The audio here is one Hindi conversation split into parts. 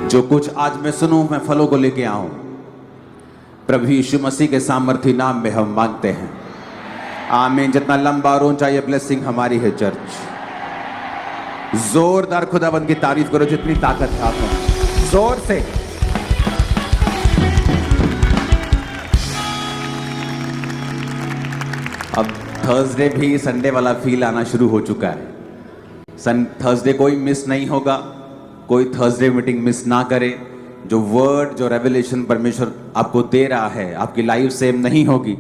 जो कुछ आज मैं सुनूं मैं फलों को लेके आऊं। प्रभु यीशु मसीह के सामर्थी नाम में हम मांगते हैं, आमीन। जितना लंबा और ऊंचा ये ब्लेसिंग हमारी है चर्च, जोरदार खुदाबंद की तारीफ करो जितनी ताकत है आप में, जोर से। अब थर्सडे भी संडे वाला फील आना शुरू हो चुका है। थर्सडे कोई मिस नहीं होगा, कोई थर्सडे मीटिंग मिस ना करे। जो वर्ड, जो रेवलेशन परमेश्वर आपको दे रहा है, आपकी लाइफ सेम नहीं होगी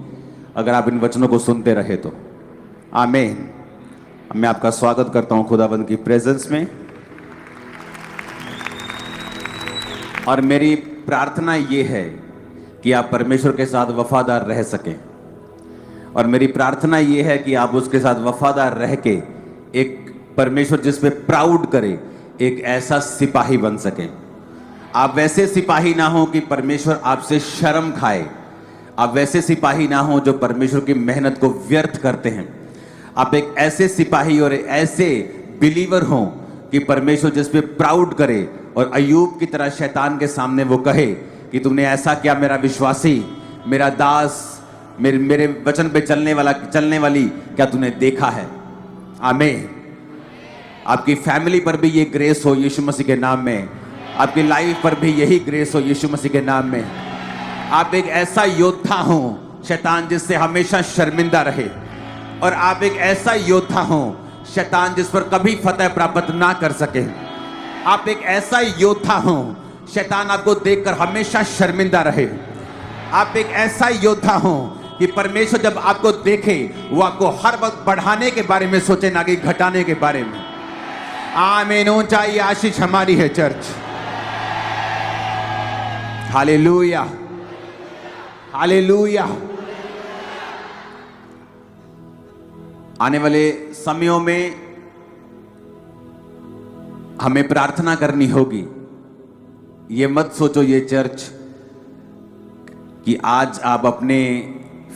अगर आप इन वचनों को सुनते रहे तो। आमीन। मैं आपका स्वागत करता हूं खुदाबंद की प्रेजेंस में, और मेरी प्रार्थना ये है कि आप परमेश्वर के साथ वफादार रह सकें, और मेरी प्रार्थना ये है कि आप उसके साथ वफादार रह के एक परमेश्वर जिस पे प्राउड करे, एक ऐसा सिपाही बन सके। आप वैसे सिपाही ना हो कि परमेश्वर आपसे शर्म खाए, आप वैसे सिपाही ना हो जो परमेश्वर की मेहनत को व्यर्थ करते हैं। आप एक ऐसे सिपाही और ऐसे बिलीवर हो कि परमेश्वर जिस पे प्राउड करे, और अय्यूब की तरह शैतान के सामने वो कहे कि तुमने ऐसा क्या मेरा विश्वासी, मेरा दास, मेरे वचन पे चलने वाली क्या तूने देखा है। आमीन। आपकी फैमिली पर भी ये ग्रेस हो यीशु मसीह के नाम में, आपकी लाइफ पर भी यही ग्रेस हो यीशु मसीह के नाम में। आप एक ऐसा योद्धा हो शैतान जिससे हमेशा शर्मिंदा रहे, और आप एक ऐसा योद्धा हो शैतान जिस पर कभी फतह प्राप्त ना कर सके। आप एक ऐसा योद्धा हो शैतान आपको देखकर हमेशा शर्मिंदा रहे। आप एक ऐसा योद्धा हो कि परमेश्वर जब आपको देखे वो आपको हर वक्त बढ़ाने के बारे में सोचे, ना कि घटाने के बारे में। आमीन। ऊंचाई आशीष हमारी है चर्च। Hallelujah, hallelujah. आने वाले समयों में हमें प्रार्थना करनी होगी। ये मत सोचो ये चर्च कि आज आप अपने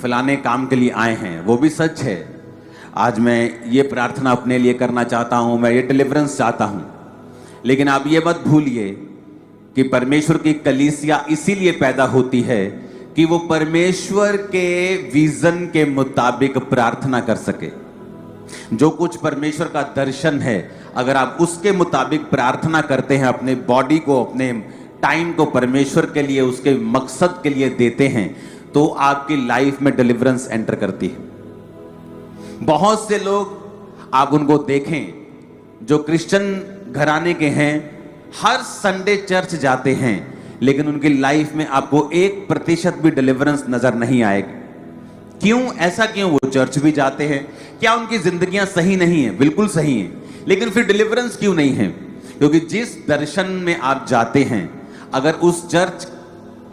फलाने काम के लिए आए हैं, वो भी सच है। आज मैं ये प्रार्थना अपने लिए करना चाहता हूं, मैं ये डिलीवरेंस चाहता हूं, लेकिन आप ये मत भूलिए कि परमेश्वर की कलीसिया इसीलिए पैदा होती है कि वो परमेश्वर के विजन के मुताबिक प्रार्थना कर सके। जो कुछ परमेश्वर का दर्शन है, अगर आप उसके मुताबिक प्रार्थना करते हैं, अपने बॉडी को, अपने टाइम को परमेश्वर के लिए, उसके मकसद के लिए देते हैं, तो आपकी लाइफ में डिलीवरेंस एंटर करती है। बहुत से लोग आप उनको देखें जो क्रिश्चियन घराने के हैं, हर संडे चर्च जाते हैं, लेकिन उनकी लाइफ में आपको 1% भी डिलीवरेंस नजर नहीं आएगी। क्यों? ऐसा क्यों? वो चर्च भी जाते हैं, क्या उनकी जिंदगियां सही नहीं है? बिल्कुल सही है, लेकिन फिर डिलीवरेंस क्यों नहीं है? क्योंकि जिस दर्शन में आप जाते हैं, अगर उस चर्च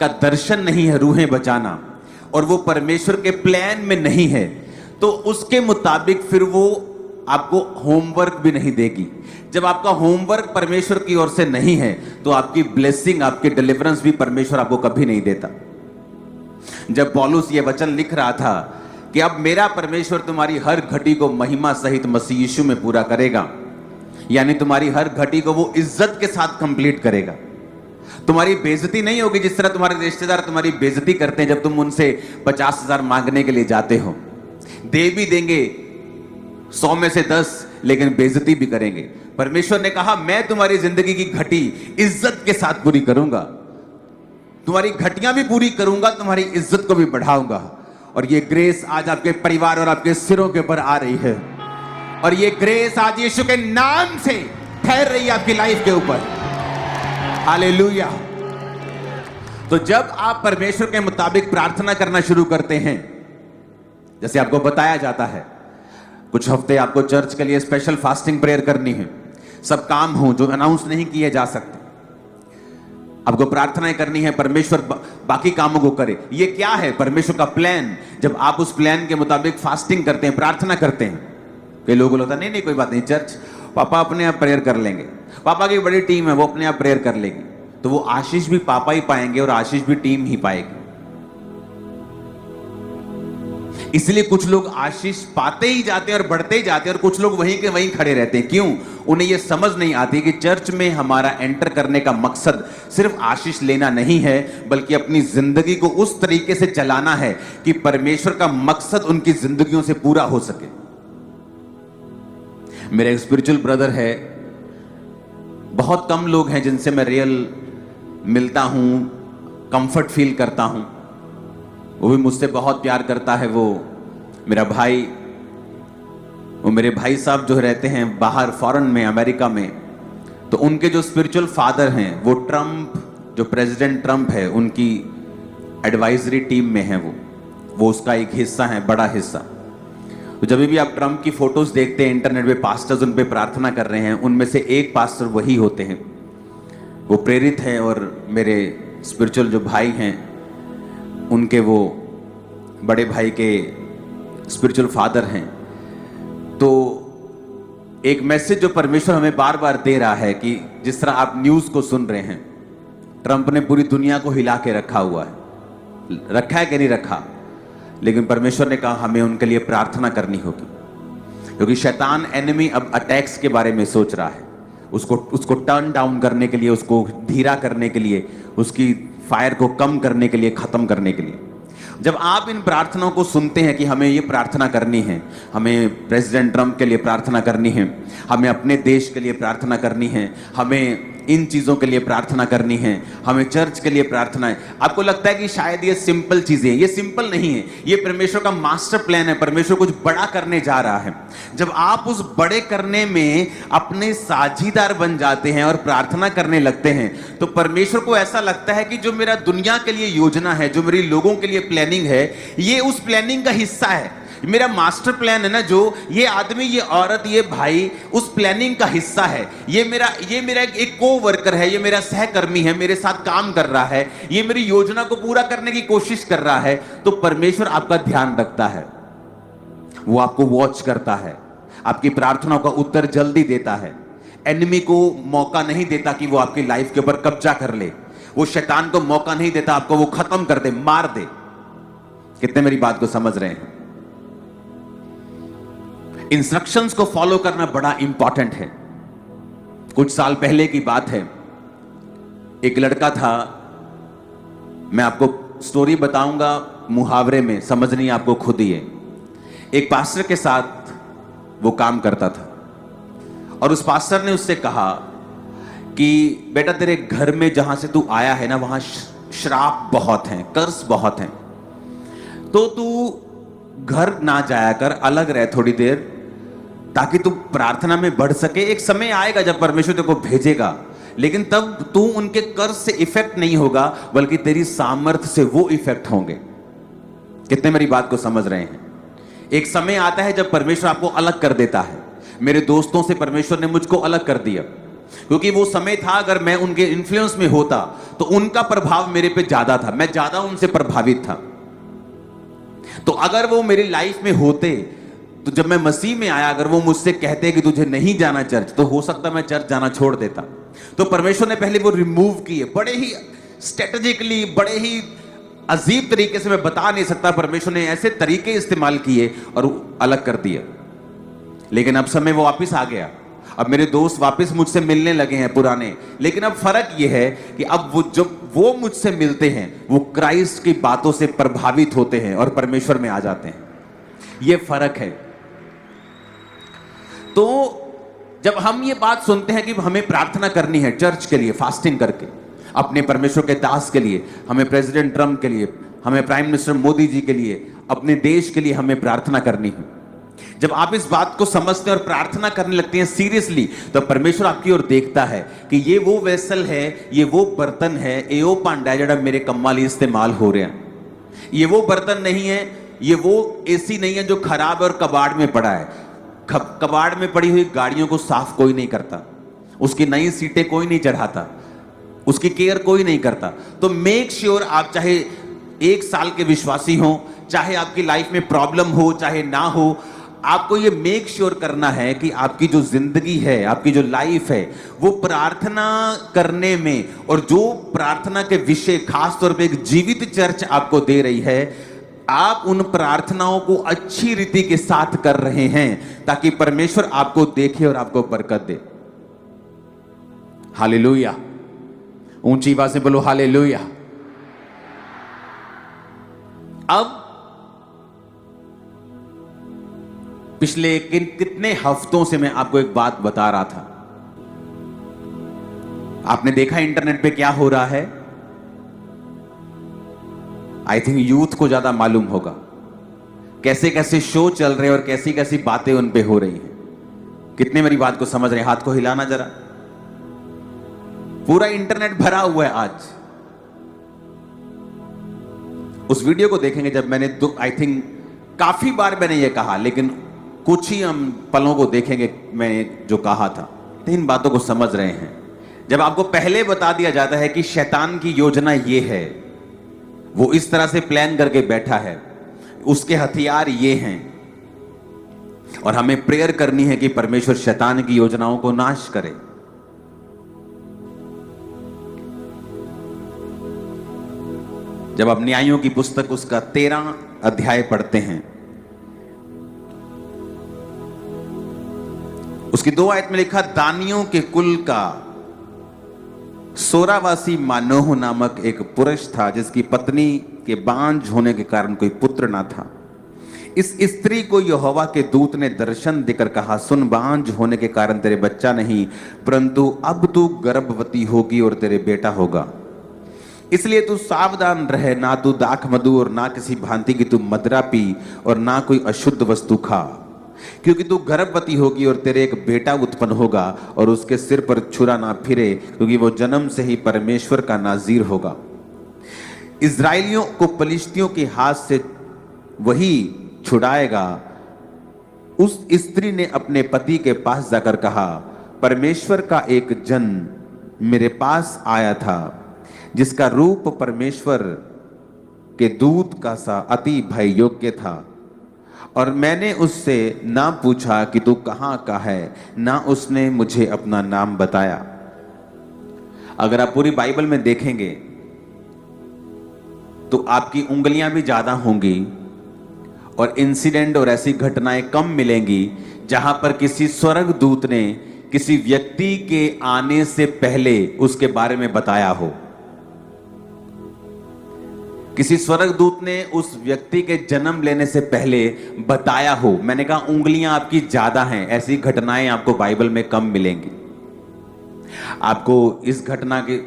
का दर्शन नहीं है रूहें बचाना, और वो परमेश्वर के प्लान में नहीं है, तो उसके मुताबिक फिर वो आपको होमवर्क भी नहीं देगी। जब आपका होमवर्क परमेश्वर की ओर से नहीं है, तो आपकी ब्लेसिंग, आपकी डिलीवरेंस भी परमेश्वर आपको कभी नहीं देता। जब पौलुस ये वचन लिख रहा था कि अब मेरा परमेश्वर तुम्हारी हर घटी को महिमा सहित मसीह यीशु में पूरा करेगा, यानी तुम्हारी हर घटी को वो इज्जत के साथ कंप्लीट करेगा। तुम्हारी बेइज्जती नहीं होगी जिस तरह तुम्हारे रिश्तेदार तुम्हारी बेइज्जती करते हैं जब तुम उनसे 50,000 मांगने के लिए जाते हो। दे भी देंगे 100 में से 10, लेकिन बेइज्जती भी करेंगे। परमेश्वर ने कहा मैं तुम्हारी जिंदगी की घटी इज्जत के साथ पूरी करूंगा, तुम्हारी घटियां भी पूरी करूंगा, तुम्हारी इज्जत को भी बढ़ाऊंगा। और ये ग्रेस आज आपके परिवार और आपके सिरों के ऊपर आ रही है, और ये ग्रेस आज यीशु के नाम से ठहर रही है आपकी लाइफ के ऊपर। हालेलुया। तो जब आप परमेश्वर के मुताबिक प्रार्थना करना शुरू करते हैं, जैसे आपको बताया जाता है, कुछ हफ्ते आपको चर्च के लिए स्पेशल फास्टिंग प्रेयर करनी है, सब काम हो जो अनाउंस नहीं किए जा सकते, आपको प्रार्थनाएं करनी है, परमेश्वर बाकी कामों को करे। ये क्या है? परमेश्वर का प्लान। जब आप उस प्लान के मुताबिक फास्टिंग करते हैं, प्रार्थना करते हैं, कई लोगों को लगता नहीं नहीं कोई बात नहीं, चर्च पापा अपने आप प्रेयर कर लेंगे, पापा की बड़ी टीम है वो अपने आप प्रेयर कर लेगी, तो वो आशीष भी पापा ही पाएंगे और आशीष भी टीम ही पाएगी। इसलिए कुछ लोग आशीष पाते ही जाते हैं और बढ़ते ही जाते हैं, और कुछ लोग वहीं के वहीं खड़े रहते हैं। क्यों? उन्हें यह समझ नहीं आती कि चर्च में हमारा एंटर करने का मकसद सिर्फ आशीष लेना नहीं है, बल्कि अपनी जिंदगी को उस तरीके से चलाना है कि परमेश्वर का मकसद उनकी जिंदगियों से पूरा हो सके। मेरा एक स्पिरिचुअल ब्रदर है, बहुत कम लोग हैं जिनसे मैं रियल मिलता हूं, कंफर्ट फील करता हूं। वो भी मुझसे बहुत प्यार करता है। वो मेरा भाई, वो मेरे भाई साहब जो रहते हैं बाहर फॉरेन में, अमेरिका में, तो उनके जो स्पिरिचुअल फादर हैं वो ट्रंप, जो प्रेसिडेंट ट्रंप है, उनकी एडवाइजरी टीम में है। वो उसका एक हिस्सा है, बड़ा हिस्सा। तो जब भी आप ट्रंप की फोटोज देखते हैं इंटरनेट पे, पास्टर्स उन पे प्रार्थना कर रहे हैं, उनमें से एक पास्टर वही होते हैं। वो प्रेरित हैं और मेरे स्पिरिचुअल जो भाई हैं उनके वो बड़े भाई के स्पिरिचुअल फादर हैं। तो एक मैसेज जो परमेश्वर हमें बार बार दे रहा है कि जिस तरह आप न्यूज़ को सुन रहे हैं, ट्रंप ने पूरी दुनिया को हिला के रखा हुआ है। रखा है कि नहीं रखा? लेकिन परमेश्वर ने कहा हमें उनके लिए प्रार्थना करनी होगी, क्योंकि शैतान एनिमी अब अटैक्स के बारे में सोच रहा है। उसको टर्न डाउन करने के लिए, उसको धीरा करने के लिए, उसकी फायर को कम करने के लिए, खत्म करने के लिए। जब आप इन प्रार्थनाओं को सुनते हैं कि हमें ये प्रार्थना करनी है, हमें प्रेसिडेंट ट्रंप के लिए प्रार्थना करनी है, हमें अपने देश के लिए प्रार्थना करनी है, हमें इन चीज़ों के लिए प्रार्थना करनी है, हमें चर्च के लिए प्रार्थना है, आपको लगता है कि शायद ये सिंपल चीज़ें हैं। ये सिंपल नहीं है, ये परमेश्वर का मास्टर प्लान है। परमेश्वर कुछ बड़ा करने जा रहा है। जब आप उस बड़े करने में अपने साझीदार बन जाते हैं और प्रार्थना करने लगते हैं, तो परमेश्वर को ऐसा लगता है कि जो मेरा दुनिया के लिए योजना है, जो मेरी लोगों के लिए प्लानिंग है, ये उस प्लानिंग का हिस्सा है। मेरा मास्टर प्लान है ना, जो ये आदमी, ये औरत, ये भाई उस प्लानिंग का हिस्सा है। ये मेरा एक को वर्कर है, ये मेरा सहकर्मी है, मेरे साथ काम कर रहा है, ये मेरी योजना को पूरा करने की कोशिश कर रहा है। तो परमेश्वर आपका ध्यान रखता है, वो आपको वॉच करता है, आपकी प्रार्थनाओं का उत्तर जल्दी देता है। एनिमी को मौका नहीं देता कि वो आपकी लाइफ के ऊपर कब्जा कर ले। वो शैतान को मौका नहीं देता आपको वो खत्म कर दे, मार दे। कितने मेरी बात को समझ रहे हैं? इंस्ट्रक्शंस को फॉलो करना बड़ा इंपॉर्टेंट है। कुछ साल पहले की बात है, एक लड़का था, मैं आपको स्टोरी बताऊंगा मुहावरे में, समझनी आपको खुद ही है। एक पास्टर के साथ वो काम करता था और उस पास्टर ने उससे कहा कि बेटा तेरे घर में जहां से तू आया है ना, वहां श्राप बहुत हैं, कर्स बहुत हैं, तो तू घर ना जाया कर, अलग रह थोड़ी देर, ताकि तू प्रार्थना में बढ़ सके। एक समय आएगा जब परमेश्वर तेरे को भेजेगा, लेकिन तब तू उनके कर्ज से इफेक्ट नहीं होगा, बल्कि तेरी सामर्थ्य से वो इफेक्ट होंगे। कितने मेरी बात को समझ रहे हैं? एक समय आता है जब परमेश्वर आपको अलग कर देता है। मेरे दोस्तों से परमेश्वर ने मुझको अलग कर दिया, क्योंकि वो समय था अगर मैं उनके इन्फ्लुएंस में होता तो उनका प्रभाव मेरे पे ज्यादा था, मैं ज्यादा उनसे प्रभावित था। तो अगर वो मेरी लाइफ में होते, तो जब मैं मसीह में आया, अगर वो मुझसे कहते कि तुझे नहीं जाना चर्च, तो हो सकता मैं चर्च जाना छोड़ देता। तो परमेश्वर ने पहले वो रिमूव किए, बड़े ही स्ट्रेटेजिकली, बड़े ही अजीब तरीके से, मैं बता नहीं सकता, परमेश्वर ने ऐसे तरीके इस्तेमाल किए और अलग कर दिया। लेकिन अब समय वो वापिस आ गया। अब मेरे दोस्त वापस मुझसे मिलने लगे हैं पुराने, लेकिन अब फर्क यह है कि अब वो जब वो मुझसे मिलते हैं, वो क्राइस्ट की बातों से प्रभावित होते हैं और परमेश्वर में आ जाते हैं। ये फर्क है। तो जब हम ये बात सुनते हैं कि हमें प्रार्थना करनी है चर्च के लिए, फास्टिंग करके, अपने परमेश्वर के दास के लिए, हमें प्रेसिडेंट ट्रंप के लिए, हमें प्राइम मिनिस्टर मोदी जी के लिए, अपने देश के लिए हमें प्रार्थना करनी है, जब आप इस बात को समझते हैं और प्रार्थना करने लगते हैं सीरियसली, तो परमेश्वर आपकी ओर देखता है कि ये वो वेसल है, ये वो बर्तन है, एओ पांडा जड़ा मेरे कम्मा लिए इस्तेमाल हो रहा है। ये वो बर्तन नहीं है, ये वो एसी नहीं है जो खराब है और कबाड़ में पड़ा है। कबाड़ में पड़ी हुई गाड़ियों को साफ कोई नहीं करता, उसकी नई सीटें कोई नहीं चढ़ाता, उसकी केयर कोई नहीं करता। तो मेक श्योर आप चाहे 1 साल के विश्वासी हो, चाहे आपकी लाइफ में प्रॉब्लम हो चाहे ना हो, आपको ये मेक श्योर करना है कि आपकी जो जिंदगी है, आपकी जो लाइफ है, वो प्रार्थना करने में, और जो प्रार्थना के विषय खास तौर पे एक जीवित चर्च आपको दे रही है, आप उन प्रार्थनाओं को अच्छी रीति के साथ कर रहे हैं ताकि परमेश्वर आपको देखे और आपको बरकत दे। हालेलुया, ऊंची आवाज से बोलो हालेलुया। अब पिछले कितने हफ्तों से मैं आपको एक बात बता रहा था। आपने देखा इंटरनेट पे क्या हो रहा है। आई थिंक यूथ को ज्यादा मालूम होगा कैसे कैसे शो चल रहे हैं और कैसी कैसी बातें उन पे हो रही हैं। कितने मेरी बात को समझ रहे हैं? हाथ को हिलाना जरा। पूरा इंटरनेट भरा हुआ है आज। उस वीडियो को देखेंगे जब मैंने आई थिंक काफी बार मैंने ये कहा, लेकिन कुछ ही हम पलों को देखेंगे मैंने जो कहा था, तो इन बातों को समझ रहे हैं। जब आपको पहले बता दिया जाता है कि शैतान की योजना ये है, वो इस तरह से प्लान करके बैठा है, उसके हथियार ये हैं, और हमें प्रेयर करनी है कि परमेश्वर शैतान की योजनाओं को नाश करे। जब आप न्यायों की पुस्तक उसका 13 अध्याय पढ़ते हैं, उसकी 2 आयत में लिखा, दानियों के कुल का सोरावासी मानोह नामक एक पुरुष था जिसकी पत्नी के बांझ होने के कारण कोई पुत्र ना था। इस स्त्री को यहोवा के दूत ने दर्शन देकर कहा, सुन, बांझ होने के कारण तेरे बच्चा नहीं, परंतु अब तू गर्भवती होगी और तेरे बेटा होगा। इसलिए तू सावधान रहे, ना तू दाख मधु और ना किसी भांति की तू मदिरा पी और ना कोई अशुद्ध वस्तु खा, क्योंकि तू गर्भवती होगी और तेरे एक बेटा उत्पन्न होगा और उसके सिर पर छुरा ना फिरे, क्योंकि वो जन्म से ही परमेश्वर का नाजीर होगा। इजराइलियों को पलिश्तियों के हाथ से वही छुड़ाएगा। उस स्त्री ने अपने पति के पास जाकर कहा, परमेश्वर का एक जन मेरे पास आया था जिसका रूप परमेश्वर के दूत का सा अति भय योग्य था, और मैंने उससे ना पूछा कि तू कहाँ का है, ना उसने मुझे अपना नाम बताया। अगर आप पूरी बाइबल में देखेंगे तो आपकी उंगलियां भी ज्यादा होंगी और इंसिडेंट और ऐसी घटनाएं कम मिलेंगी जहां पर किसी स्वर्गदूत ने किसी व्यक्ति के आने से पहले उसके बारे में बताया हो। किसी स्वर्गदूत ने उस व्यक्ति के जन्म लेने से पहले बताया हो। मैंने कहा उंगलियां आपकी ज्यादा हैं, ऐसी घटनाएं आपको बाइबल में कम मिलेंगी। आपको इस घटना के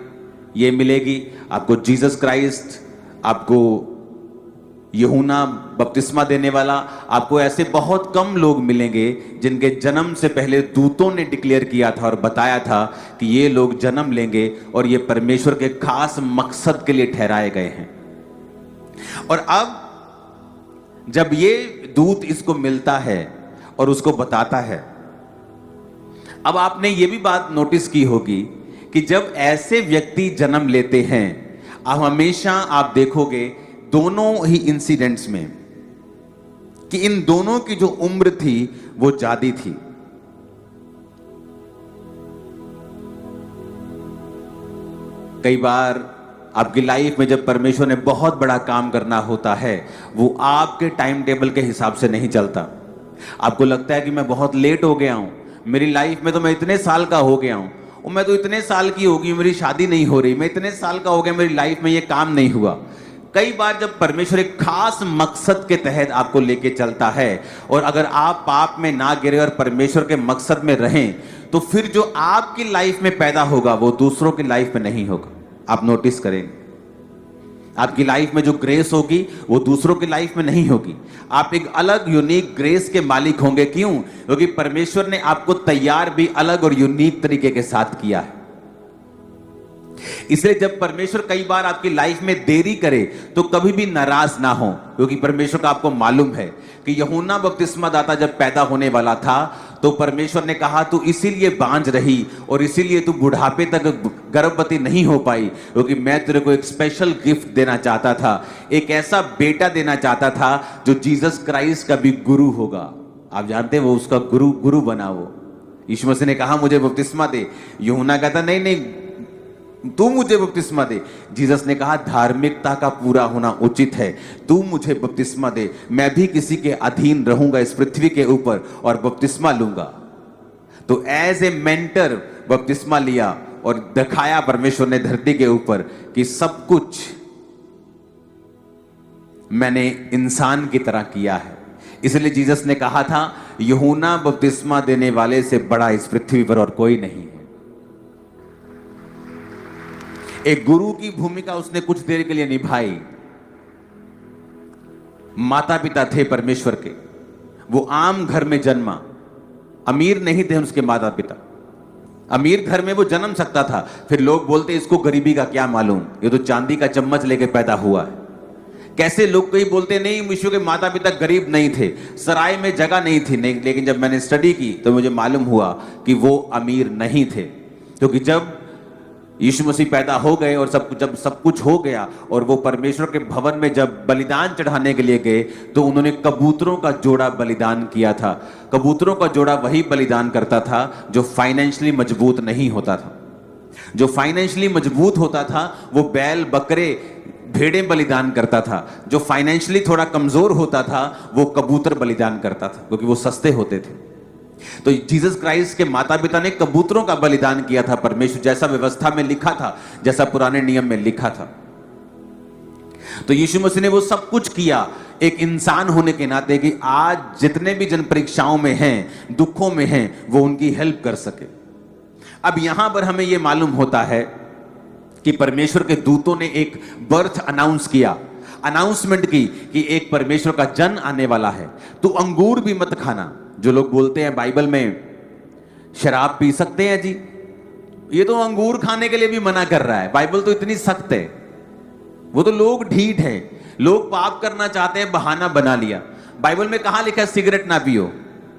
ये मिलेगी, आपको जीसस क्राइस्ट, आपको यूहन्ना बपतिस्मा देने वाला, आपको ऐसे बहुत कम लोग मिलेंगे जिनके जन्म से पहले दूतों ने डिक्लेयर किया था और बताया था कि ये लोग जन्म लेंगे और ये परमेश्वर के खास मकसद के लिए ठहराए गए हैं। और अब जब ये दूत इसको मिलता है और उसको बताता है, अब आपने ये भी बात नोटिस की होगी कि जब ऐसे व्यक्ति जन्म लेते हैं, आप हमेशा आप देखोगे दोनों ही इंसिडेंट्स में कि इन दोनों की जो उम्र थी वो ज्यादा थी। कई बार आपकी लाइफ में जब परमेश्वर ने बहुत बड़ा काम करना होता है, वो आपके टाइम टेबल के हिसाब से नहीं चलता। आपको लगता है कि मैं बहुत लेट हो गया हूं, मेरी लाइफ में तो मैं इतने साल का हो गया हूं, और मैं तो इतने साल की होगी, मेरी शादी नहीं हो रही, मैं इतने साल का हो गया, मेरी लाइफ में ये काम नहीं हुआ। कई बार जब परमेश्वर एक खास मकसद के तहत आपको लेके चलता है और अगर आप पाप में ना गिरे और परमेश्वर के मकसद में रहें, तो फिर जो आपकी लाइफ में पैदा होगा वो दूसरों की लाइफ में नहीं होगा। आप नोटिस करेंगे, आपकी लाइफ में जो ग्रेस होगी वो दूसरों की लाइफ में नहीं होगी। आप एक अलग यूनिक ग्रेस के मालिक होंगे। क्यों? क्योंकि परमेश्वर ने आपको तैयार भी अलग और यूनिक तरीके के साथ किया है। इसलिए जब परमेश्वर कई बार आपकी लाइफ में देरी करे तो कभी भी नाराज ना हो, क्योंकि परमेश्वर का आपको मालूम है कि यूहन्ना बपतिस्मा दाता जब पैदा होने वाला था तो परमेश्वर ने कहा तू इसीलिए बांझ रही और इसीलिए तू बुढ़ापे तक गर्भवती नहीं हो पाई, क्योंकि मैं तेरे को एक स्पेशल गिफ्ट देना चाहता था, एक ऐसा बेटा देना चाहता था जो जीसस क्राइस्ट का भी गुरु होगा। आप जानते हैं वो उसका गुरु बना। वो यीशु मसीह ने कहा मुझे बपतिस्मा दे, यूहन्ना कहता नहीं नहीं तू मुझे बपतिस्मा दे। जीसस ने कहा धार्मिकता का पूरा होना उचित है, तू मुझे बपतिस्मा दे, मैं भी किसी के अधीन रहूंगा इस पृथ्वी के ऊपर और बपतिस्मा लूंगा। तो एज ए मेंटर बपतिस्मा लिया और दिखाया परमेश्वर ने धरती के ऊपर कि सब कुछ मैंने इंसान की तरह किया है। इसलिए जीसस ने कहा था यूहन्ना बपतिस्मा देने वाले से बड़ा इस पृथ्वी पर और कोई नहीं है। एक गुरु की भूमिका उसने कुछ देर के लिए निभाई। माता पिता थे परमेश्वर के, वो आम घर में जन्मा, अमीर नहीं थे उसके माता पिता। अमीर घर में वो जन्म सकता था, फिर लोग बोलते इसको गरीबी का क्या मालूम, ये तो चांदी का चम्मच लेके पैदा हुआ है। कैसे लोग कई बोलते नहीं यीशु के माता पिता गरीब नहीं थे, सराय में जगह नहीं थी, नहीं, लेकिन जब मैंने स्टडी की तो मुझे मालूम हुआ कि वो अमीर नहीं थे। क्योंकि जब यीशु मसीह पैदा हो गए और जब सब कुछ हो गया और वो परमेश्वर के भवन में जब बलिदान चढ़ाने के लिए गए तो उन्होंने कबूतरों का जोड़ा बलिदान किया था। कबूतरों का जोड़ा वही बलिदान करता था जो फाइनेंशियली मजबूत नहीं होता था। जो फाइनेंशियली मजबूत होता था वो बैल बकरे भेड़ें बलिदान करता था। जो फाइनेंशियली थोड़ा कमजोर होता था वो कबूतर बलिदान करता था, क्योंकि वो सस्ते होते थे। तो जीसस क्राइस्ट के माता पिता ने कबूतरों का बलिदान किया था, परमेश्वर जैसा व्यवस्था में लिखा था, जैसा पुराने नियम में लिखा था। तो यीशु मसीह ने वो सब कुछ किया एक इंसान होने के नाते कि आज जितने भी जन परीक्षाओं में हैं, दुखों में हैं, वो उनकी हेल्प कर सके। अब यहां पर हमें यह मालूम होता है कि परमेश्वर के दूतों ने एक बर्थ अनाउंस किया, अनाउंसमेंट की कि एक परमेश्वर का जन आने वाला है। तो अंगूर भी मत खाना। जो लोग बोलते हैं बाइबल में शराब पी सकते हैं जी, ये तो अंगूर खाने के लिए भी मना कर रहा है। बाइबल तो इतनी सख्त है। वो तो लोग ढीठ हैं, लोग पाप करना चाहते हैं, बहाना बना लिया। बाइबल में कहां लिखा है सिगरेट ना पियो?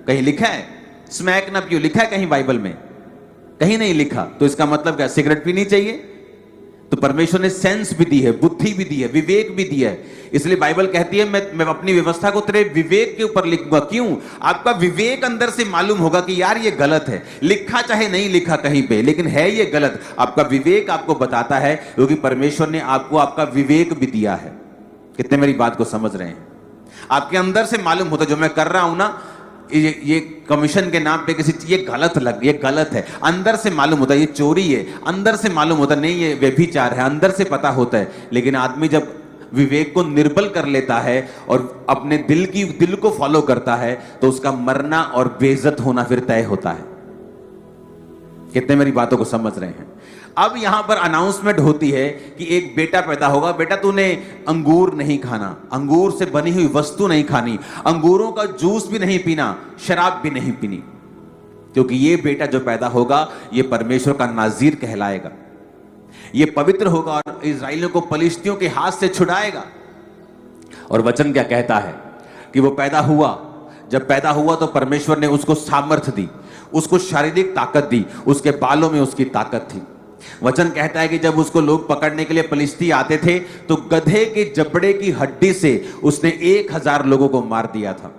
कहीं लिखा है स्मैक ना पियो? लिखा है कहीं बाइबल में? कहीं नहीं लिखा। तो इसका मतलब क्या सिगरेट पीनी चाहिए? तो परमेश्वर ने सेंस भी दी है, बुद्धि भी दी है, विवेक भी दिया है। इसलिए बाइबल कहती है मैं अपनी व्यवस्था को तेरे विवेक के ऊपर लिखूंगा। क्यों? आपका विवेक अंदर से मालूम होगा कि यार ये गलत है। लिखा चाहे नहीं लिखा कहीं पे, लेकिन है ये गलत। आपका विवेक आपको बताता है, क्योंकि परमेश्वर ने आपको आपका विवेक भी दिया है। कितने मेरी बात को समझ रहे हैं? आपके अंदर से मालूम होता है जो मैं कर रहा हूं ना, ये कमीशन के नाम पे किसी चीज ये गलत है। अंदर से मालूम होता है ये चोरी है, अंदर से मालूम होता है नहीं ये व्यभिचार है, अंदर से पता होता है। लेकिन आदमी जब विवेक को निर्बल कर लेता है और अपने दिल को फॉलो करता है तो उसका मरना और बेइज्जत होना फिर तय होता है। कितने मेरी बातों को समझ रहे हैं? अब यहां पर अनाउंसमेंट होती है कि एक बेटा पैदा होगा। बेटा तूने अंगूर नहीं खाना, अंगूर से बनी हुई वस्तु नहीं खानी, अंगूरों का जूस भी नहीं पीना, शराब भी नहीं पीनी, क्योंकि ये बेटा जो पैदा होगा ये परमेश्वर का नाज़ीर कहलाएगा। ये पवित्र होगा और इस्राएलियों को पलिश्तियों के हाथ से छुड़ाएगा। और वचन क्या कहता है कि वो पैदा हुआ। जब पैदा हुआ तो परमेश्वर ने उसको सामर्थ्य दी, उसको शारीरिक ताकत दी, उसके बालों में उसकी ताकत थी। वचन कहता है कि जब उसको लोग पकड़ने के लिए पलिश्ती आते थे तो गधे के जबड़े की हड्डी से उसने 1000 लोगों को मार दिया था।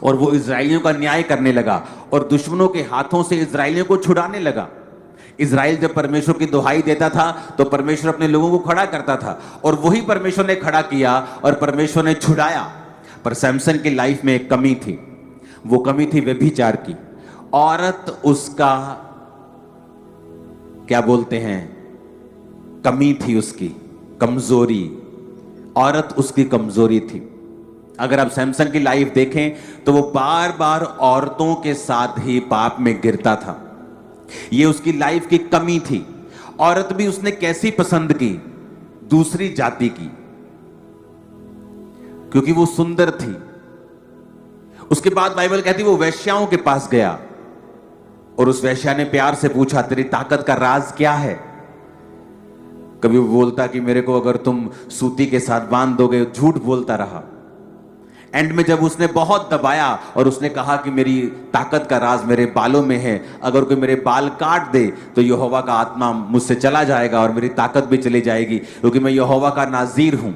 और वो इस्राएलियों का न्याय करने लगा और दुश्मनों के हाथों से इस्राएलियों को छुड़ाने लगा। इस्राएल जब परमेश्वर की दुहाई देता था तो परमेश्वर अपने लोगों को खड़ा करता था, और वही परमेश्वर ने खड़ा किया और परमेश्वर ने छुड़ाया। पर सैमसन की लाइफ में एक कमी थी, वो कमी थी व्यभिचार की। औरत उसका क्या बोलते हैं, कमी थी उसकी, कमजोरी। औरत उसकी कमजोरी थी। अगर आप सैमसन की लाइफ देखें तो वो बार बार औरतों के साथ ही पाप में गिरता था। ये उसकी लाइफ की कमी थी। औरत भी उसने कैसी पसंद की? दूसरी जाति की, क्योंकि वो सुंदर थी। उसके बाद बाइबल कहती वो वेश्याओं के पास गया और उस वेश्या ने प्यार से पूछा तेरी ताकत का राज क्या है? कभी वो बोलता कि मेरे को अगर तुम सूती के साथ बांध दोगे, झूठ बोलता रहा। एंड में जब उसने बहुत दबाया और उसने कहा कि मेरी ताकत का राज मेरे बालों में है, अगर कोई मेरे बाल काट दे तो यहोवा का आत्मा मुझसे चला जाएगा और मेरी ताकत भी चली जाएगी, क्योंकि मैं यहोवा का नाज़ीर हूं।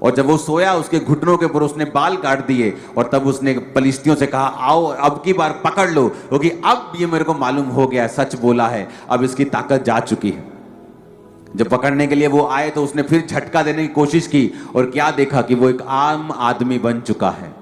और जब वो सोया उसके घुटनों के ऊपर उसने बाल काट दिए और तब उसने पलिश्तियों से कहा आओ अब की बार पकड़ लो, क्योंकि अब ये मेरे को मालूम हो गया, सच बोला है, अब इसकी ताकत जा चुकी है। जब पकड़ने के लिए वो आए तो उसने फिर झटका देने की कोशिश की और क्या देखा कि वो एक आम आदमी बन चुका है।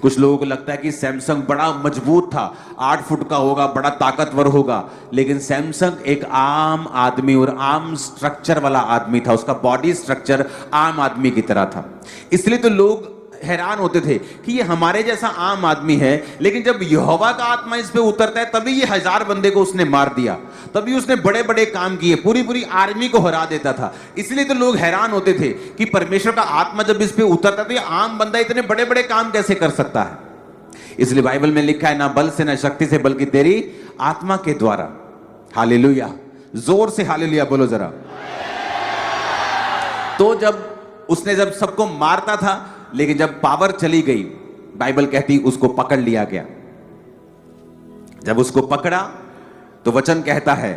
कुछ लोगों को लगता है कि सैमसंग बड़ा मजबूत था, 8 फुट का होगा, बड़ा ताकतवर होगा, लेकिन सैमसंग एक आम आदमी और आम स्ट्रक्चर वाला आदमी था। उसका बॉडी स्ट्रक्चर आम आदमी की तरह था। इसलिए तो लोग हैरान होते थे कि ये हमारे जैसा आम आदमी है, लेकिन जब यहोवा का आत्मा इस पे उतरता है तभी ये 1000 बंदे को उसने मार दिया, तभी उसने बड़े बड़े काम किए, पूरी पूरी आर्मी को हरा देता था। इसलिए तो लोग हैरान होते थे कि परमेश्वर का आत्मा जब इस पे उतरता है तो ये आम बंदा इतने बड़े बड़े काम कैसे कर सकता है। इसलिए बाइबल में लिखा है, ना बल से ना शक्ति से बल्कि तेरी आत्मा के द्वारा। हालेलुया, जोर से हालेलुया बोलो जरा। तो जब सबको मारता था, लेकिन जब पावर चली गई, बाइबल कहती उसको पकड़ लिया गया। जब उसको पकड़ा तो वचन कहता है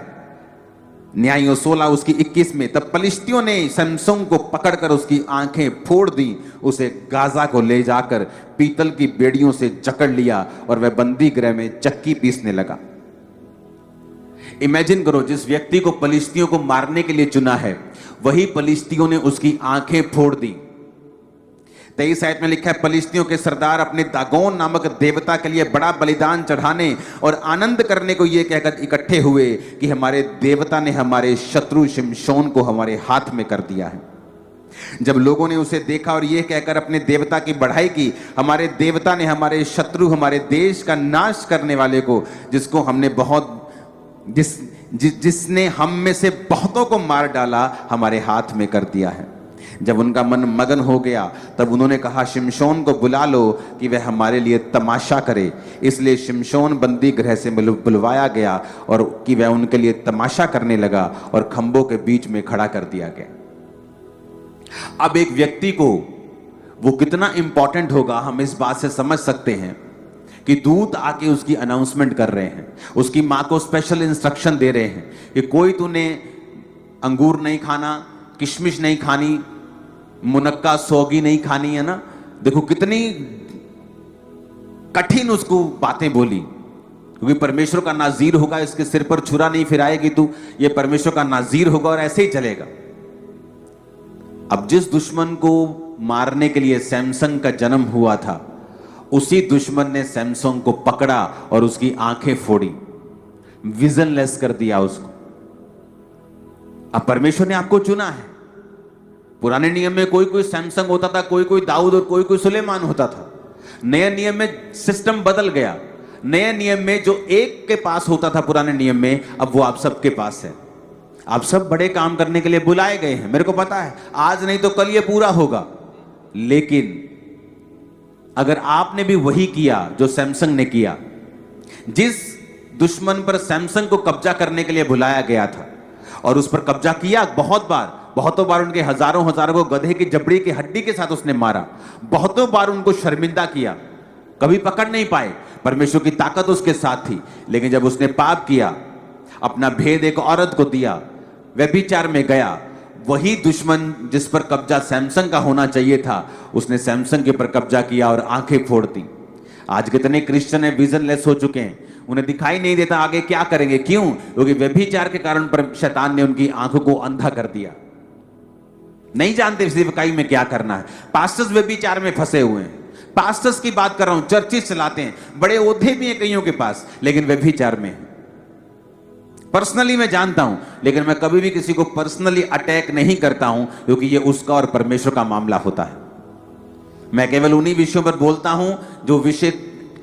न्यायों 16 उसकी 21 में, तब पलिश्तियों ने सैमसन को पकड़कर उसकी आंखें फोड़ दी, उसे गाजा को ले जाकर पीतल की बेड़ियों से जकड़ लिया और वह बंदी गृह में चक्की पीसने लगा। इमेजिन करो, जिस व्यक्ति को पलिश्तियों को मारने के लिए चुना है, वही पलिश्तियों ने उसकी आंखें फोड़ दी। 23 आयत में लिखा है, पलिश्तियों के सरदार अपने दागोन नामक देवता के लिए बड़ा बलिदान चढ़ाने और आनंद करने को यह कहकर इकट्ठे हुए कि हमारे देवता ने हमारे शत्रु शिमशोन को हमारे हाथ में कर दिया है। जब लोगों ने उसे देखा और यह कहकर अपने देवता की बढ़ाई की, हमारे देवता ने हमारे शत्रु, हमारे देश का नाश करने वाले को, जिसको हमने जिसने हम में से बहुतों को मार डाला, हमारे हाथ में कर दिया है। जब उनका मन मगन हो गया तब उन्होंने कहा, शिमशोन को बुला लो कि वह हमारे लिए तमाशा करे। इसलिए शिमशोन बंदी गृह से बुलवाया गया और कि वह उनके लिए तमाशा करने लगा और खंभों के बीच में खड़ा कर दिया गया। अब एक व्यक्ति को वो कितना इंपॉर्टेंट होगा हम इस बात से समझ सकते हैं कि दूत आके उसकी अनाउंसमेंट कर रहे हैं, उसकी माँ को स्पेशल इंस्ट्रक्शन दे रहे हैं कि कोई तूने अंगूर नहीं खाना, किशमिश नहीं खानी, मुनक्का सौगी नहीं खानी, है ना। देखो कितनी कठिन उसको बातें बोली, क्योंकि परमेश्वर का नाजीर होगा, इसके सिर पर छुरा नहीं फिराएगी तू, ये परमेश्वर का नाजीर होगा और ऐसे ही चलेगा। अब जिस दुश्मन को मारने के लिए सैमसन का जन्म हुआ था, उसी दुश्मन ने सैमसन को पकड़ा और उसकी आंखें फोड़ी, विजनलेस कर दिया उसको। अब परमेश्वर ने आपको चुना है। पुराने नियम में कोई कोई सैमसन होता था, कोई कोई दाऊद और कोई कोई सुलेमान होता था। नए नियम में सिस्टम बदल गया। नए नियम में जो एक के पास होता था पुराने नियम में, अब वो आप सबके पास है। आप सब बड़े काम करने के लिए बुलाए गए हैं, मेरे को पता है, आज नहीं तो कल ये पूरा होगा। लेकिन अगर आपने भी वही किया जो सैमसन ने किया, जिस दुश्मन पर सैमसन को कब्जा करने के लिए बुलाया गया था और उस पर कब्जा किया, बहुतों बार उनके हजारों को गधे की जबड़ी की हड्डी के साथ उसने मारा, बहुतों बार उनको शर्मिंदा किया, कभी पकड़ नहीं पाए। परमेश्वर की ताकत उसके साथ थी। लेकिन जब उसने पाप किया, अपना भेद एक औरत को दिया, व्यभिचार में गया, वही दुश्मन जिस पर कब्जा सैमसन का होना चाहिए था, उसने सैमसन के ऊपर कब्जा किया और आंखें फोड़ दी। आज कितने क्रिश्चियन है विजनलेस हो चुके हैं, उन्हें दिखाई नहीं देता आगे क्या करेंगे। क्यों? क्योंकि व्यभिचार के कारण पर शैतान ने उनकी आंखों को अंधा कर दिया, नहीं जानते सेवकाई में क्या करना है। पास्टर्स व्यभिचार में फंसे हुए हैं। पास्टर्स की बात कर रहा हूं, चर्चेस चलाते हैं, बड़े ओहदे भी हैं कईयों के पास, लेकिन व्यभिचार में है। पर्सनली मैं जानता हूं, लेकिन मैं कभी भी किसी को पर्सनली अटैक नहीं करता हूं, क्योंकि ये उसका और परमेश्वर का मामला होता है। मैं केवल उन्हीं विषयों पर बोलता हूं जो विषय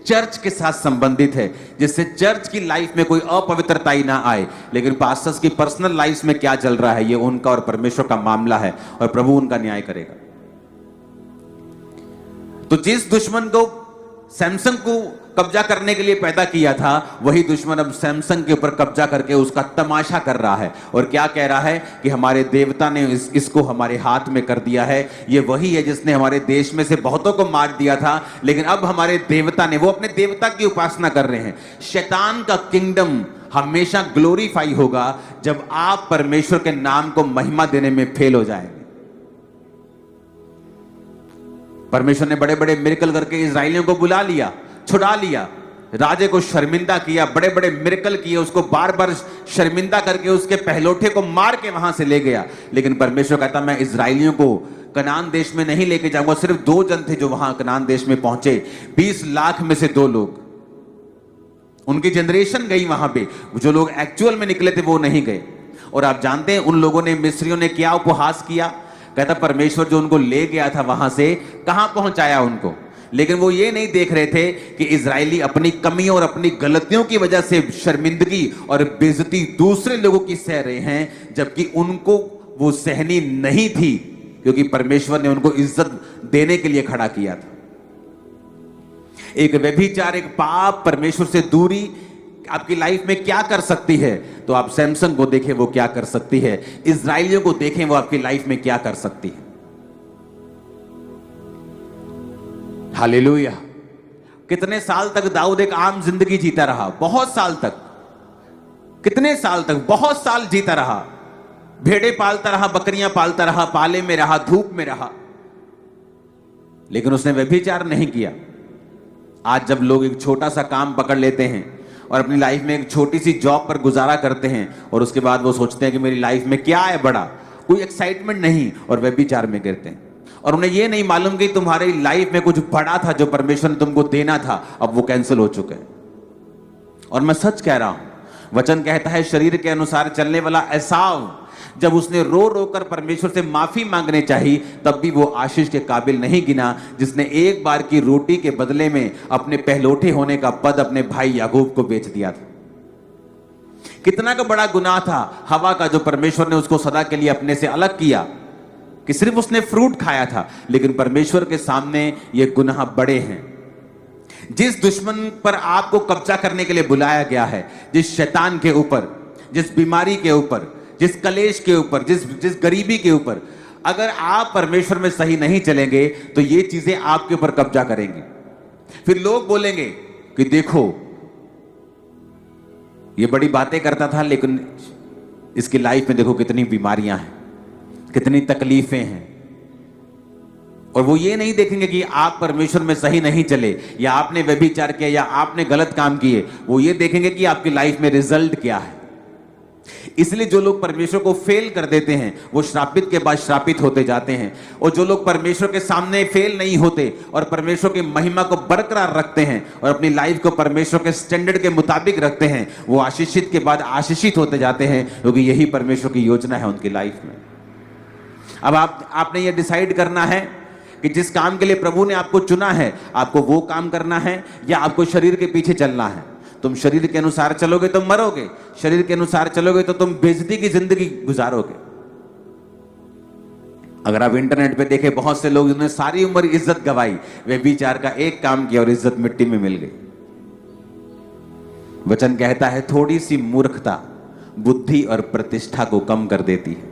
चर्च के साथ संबंधित है, जिससे चर्च की लाइफ में कोई अपवित्रता ही ना आए। लेकिन पास्टर्स की पर्सनल लाइफ में क्या चल रहा है, ये उनका और परमेश्वर का मामला है और प्रभु उनका न्याय करेगा। तो जिस दुश्मन को सैमसन को कब्जा करने के लिए पैदा किया था, वही दुश्मन अब सैमसन के ऊपर कब्जा करके उसका तमाशा कर रहा है और क्या कह रहा है कि हमारे देवता ने इसको हमारे हाथ में कर दिया है। ये वही है जिसने हमारे देश में से बहुतों को मार दिया था, लेकिन अब हमारे देवता ने, वो अपने देवता की उपासना कर रहे हैं। शैतान का किंगडम हमेशा ग्लोरीफाई होगा जब आप परमेश्वर के नाम को महिमा देने में फेल हो जाएंगे। परमेश्वर ने बड़े बड़े मिरेकल करके इजरायलियों को बुला लिया, छुड़ा लिया, राजे को शर्मिंदा किया, बड़े बड़े मिरेकल किए, उसको बार बार शर्मिंदा करके उसके पहलौठे को मार के वहां से ले गया। लेकिन परमेश्वर कहता मैं इजरायलियों को कनान देश में नहीं लेके जाऊंगा। सिर्फ 2 जन थे जो वहां कनान देश में पहुंचे, 20 लाख में से 2 लोग, उनकी जनरेशन गई वहां पे, जो लोग एक्चुअल में निकले थे वो नहीं गए। और आप जानते हैं उन लोगों ने, मिस्रियों ने क्या उपहास किया? कहता परमेश्वर जो उनको ले गया था वहां से कहां पहुंचाया उनको, लेकिन वो ये नहीं देख रहे थे कि इजरायली अपनी कमियों और अपनी गलतियों की वजह से शर्मिंदगी और बेइज्जती दूसरे लोगों की सह रहे हैं, जबकि उनको वो सहनी नहीं थी, क्योंकि परमेश्वर ने उनको इज्जत देने के लिए खड़ा किया था। एक व्यभिचार, एक पाप, परमेश्वर से दूरी आपकी लाइफ में क्या कर सकती है? तो आप सैमसन को देखें वो क्या कर सकती है, इजराइलियों को देखें वो आपकी लाइफ में क्या कर सकती है। हालेलुया। कितने साल तक दाऊद एक आम जिंदगी जीता रहा? बहुत साल तक। कितने साल तक? बहुत साल जीता रहा, भेड़े पालता रहा, बकरियां पालता रहा, पाले में रहा, धूप में रहा, लेकिन उसने व्यभिचार नहीं किया। आज जब लोग एक छोटा सा काम पकड़ लेते हैं और अपनी लाइफ में एक छोटी सी जॉब पर गुजारा करते हैं और उसके बाद वो सोचते हैं कि मेरी लाइफ में क्या है बड़ा, कोई एक्साइटमेंट नहीं, और व्यभिचार में गिरते हैं। और उन्हें ये नहीं मालूम कि तुम्हारी लाइफ में कुछ बड़ा था जो परमेश्वर ने तुमको देना था, अब वो कैंसिल हो चुका है। और मैं सच कह रहा हूं, वचन कहता है शरीर के अनुसार चलने वाला एसाव, जब उसने रो रो कर परमेश्वर से माफी मांगने चाहिए, तब भी वो आशीष के काबिल नहीं गिना, जिसने एक बार की रोटी के बदले में अपने पहलौठे होने का पद अपने भाई याकूब को बेच दिया था। कितना का बड़ा गुनाह था हवा का, जो परमेश्वर ने उसको सदा के लिए अपने से अलग किया, कि सिर्फ उसने फ्रूट खाया था। लेकिन परमेश्वर के सामने ये गुनाह बड़े हैं। जिस दुश्मन पर आपको कब्जा करने के लिए बुलाया गया है, जिस शैतान के ऊपर, जिस बीमारी के ऊपर, जिस कलेश के ऊपर, जिस गरीबी के ऊपर, अगर आप परमेश्वर में सही नहीं चलेंगे तो ये चीजें आपके ऊपर कब्जा करेंगी। फिर लोग बोलेंगे कि देखो ये बड़ी बातें करता था, लेकिन इसकी लाइफ में देखो कितनी बीमारियां हैं, कितनी तकलीफें हैं। और वो ये नहीं देखेंगे कि आप परमेश्वर में सही नहीं चले, या आपने व्यभिचार किया, या आपने गलत काम किए। वो ये देखेंगे कि आपकी लाइफ में रिजल्ट क्या है। इसलिए जो लोग परमेश्वर को फेल कर देते हैं वो श्रापित के बाद श्रापित होते जाते हैं, और जो लोग परमेश्वर के सामने फेल नहीं होते और परमेश्वर की महिमा को बरकरार रखते हैं और अपनी लाइफ को परमेश्वर के स्टैंडर्ड के मुताबिक रखते हैं, वो आशीषित के बाद आशीषित होते जाते हैं, क्योंकि यही परमेश्वर की योजना है उनकी लाइफ में। अब आपने ये डिसाइड करना है कि जिस काम के लिए प्रभु ने आपको चुना है, आपको वो काम करना है या आपको शरीर के पीछे चलना है। तुम शरीर के अनुसार चलोगे तो मरोगे, शरीर के अनुसार चलोगे तो तुम बेइज्जती की जिंदगी गुजारोगे। अगर आप इंटरनेट पे देखें, बहुत से लोग जिन्होंने सारी उम्र इज्जत गवाई, वे व्यभिचार का एक काम किया और इज्जत मिट्टी में मिल गई। वचन कहता है थोड़ी सी मूर्खता बुद्धि और प्रतिष्ठा को कम कर देती है।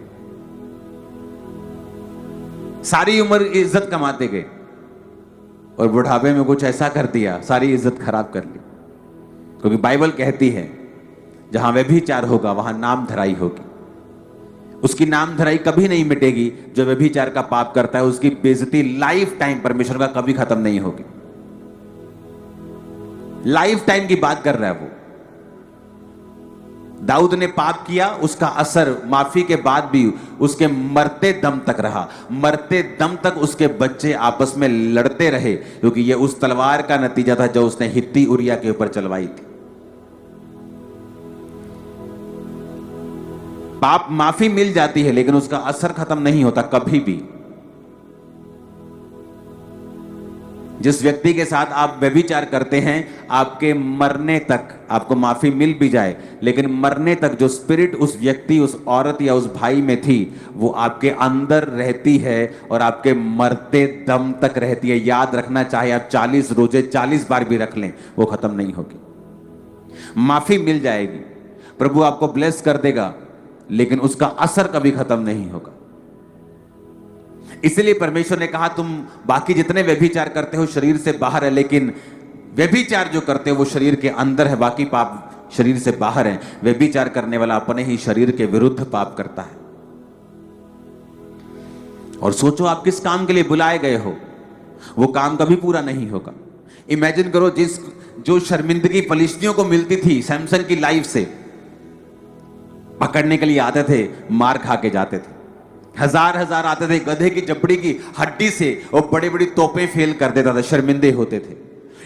सारी उम्र इज्जत कमाते गए और बुढ़ापे में कुछ ऐसा कर दिया, सारी इज्जत खराब कर ली। क्योंकि बाइबल कहती है जहां व्यभिचार होगा वहां नाम धराई होगी। उसकी नाम धराई कभी नहीं मिटेगी। जो व्यभिचार का पाप करता है उसकी बेइज्जती लाइफ टाइम परमेश्वर का कभी खत्म नहीं होगी। लाइफ टाइम की बात कर रहा है वो। दाऊद ने पाप किया, उसका असर माफी के बाद भी उसके मरते दम तक रहा। मरते दम तक उसके बच्चे आपस में लड़ते रहे, क्योंकि यह उस तलवार का नतीजा था जो उसने हित्ती उरिया के ऊपर चलवाई थी। पाप माफी मिल जाती है लेकिन उसका असर खत्म नहीं होता कभी भी। जिस व्यक्ति के साथ आप व्यभिचार करते हैं, आपके मरने तक आपको माफी मिल भी जाए, लेकिन मरने तक जो स्पिरिट उस व्यक्ति, उस औरत या उस भाई में थी, वो आपके अंदर रहती है और आपके मरते दम तक रहती है। याद रखना, चाहे आप 40 रोजे 40 बार भी रख लें, वो खत्म नहीं होगी। माफी मिल जाएगी, प्रभु आपको ब्लेस कर देगा, लेकिन उसका असर कभी खत्म नहीं होगा। इसलिए परमेश्वर ने कहा तुम बाकी जितने व्यभिचार करते हो शरीर से बाहर है, लेकिन व्यभिचार जो करते हो वो शरीर के अंदर है, बाकी पाप शरीर से बाहर है। व्यभिचार करने वाला अपने ही शरीर के विरुद्ध पाप करता है। और सोचो आप किस काम के लिए बुलाए गए हो। वो काम कभी पूरा नहीं होगा। इमेजिन करो, जो शर्मिंदगी फलिस्तियों को मिलती थी सैमसन की लाइफ से, पकड़ने के लिए आते थे, मार खा के जाते थे, हजार हजार आते थे, गधे की जबड़ी की हड्डी से वो बड़ी बड़ी तोपें फेल कर देता था, शर्मिंदे होते थे।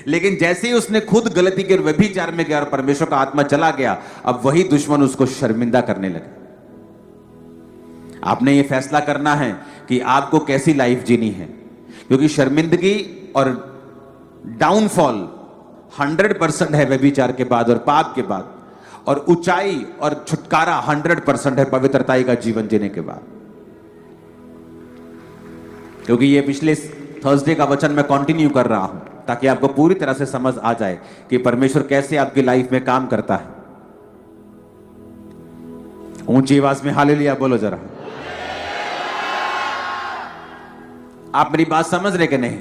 लेकिन जैसे ही उसने खुद गलती की और व्यभिचार में गया और परमेश्वर का आत्मा चला गया, अब वही दुश्मन उसको शर्मिंदा करने लगे। आपने ये फैसला करना है कि आपको कैसी लाइफ जीनी है, क्योंकि शर्मिंदगी और डाउनफॉल 100% है व्यभिचार के बाद और पाप के बाद, और ऊंचाई और छुटकारा 100% है पवित्रताई का जीवन जीने के बाद। क्योंकि ये पिछले थर्सडे का वचन मैं कंटिन्यू कर रहा हूं ताकि आपको पूरी तरह से समझ आ जाए कि परमेश्वर कैसे आपकी लाइफ में काम करता है। ऊंची आवाज में हालेलुया बोलो जरा। आप मेरी बात समझ रहे कि नहीं?